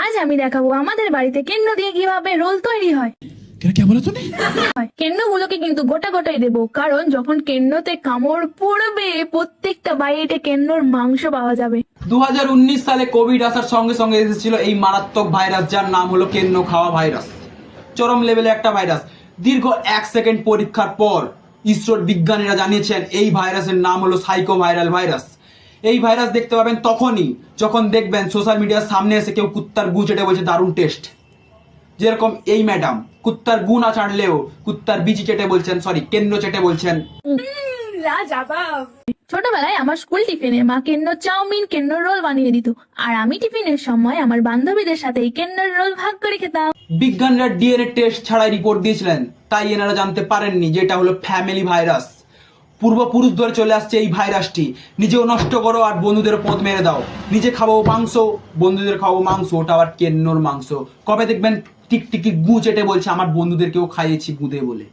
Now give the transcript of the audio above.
আজ আমি দেখাবো আমাদের বাড়িতে কেন্ন দিয়ে কিভাবে রোল তৈরি হয়। কেন্নগুলোকে কিন্তু গোটা গোটাই দেবো, কারণ যখন কেন্নতে কামড় পড়বে প্রত্যেকটা বাইটে কেন্নর মাংস পাওয়া যাবে। 2019 সালে কোভিড আসার সঙ্গে সঙ্গে এসেছিল এই মারাত্মক ভাইরাস, যার নাম হলো কেন্ন খাওয়া ভাইরাস। চরম লেভেলে একটা ভাইরাস। দীর্ঘ 1 সেকেন্ড পরীক্ষার পর ইসরোর বিজ্ঞানীরা জানিয়েছেন এই ভাইরাসের নাম হলো সাইকো ভাইরাল ভাইরাস। এই ভাইরাস দেখতে পাবেন তখনই যখন দেখবেন সোশ্যাল মিডিয়ার সামনে এসে কেউ কুত্তার গু চেটে বলছে দারুণ টেস্ট। যেরকম এই ম্যাডাম কুত্তার গু না ছাড়লেও কুত্তার বিচি চেটে বলছেন, সরি কেন্ন চেটে বলছেন। ছোটবেলায় আমার স্কুল টিফিনে মা কেন্নর চাউমিন কেন্নর রোল বানিয়ে দিত, আর আমি টিফিনের সময় আমার বান্ধবীদের সাথে এই কেন্নর রোল ভাগ করে খেতাম। বিজ্ঞানীরা ডিএনএ টেস্ট ছাড়াই রিপোর্ট দিয়েছিলেন, তাই এনারা জানতে পারেননি যে এটা হলো ফ্যামিলি ভাইরাস। পূর্বপুরুষ ধরে চলে আসছে এই ভাইরাসটি। নিজেও নষ্ট করো আর বন্ধুদের পথ মেরে দাও। নিজে খাবো মাংস, বন্ধুদের খাবো মাংস, ওটা আবার কেন্নর মাংস। কবে দেখবেন টিকটিকি গু চেটে বলছে আমার বন্ধুদেরকেও খাইয়েছি গুদে বলে।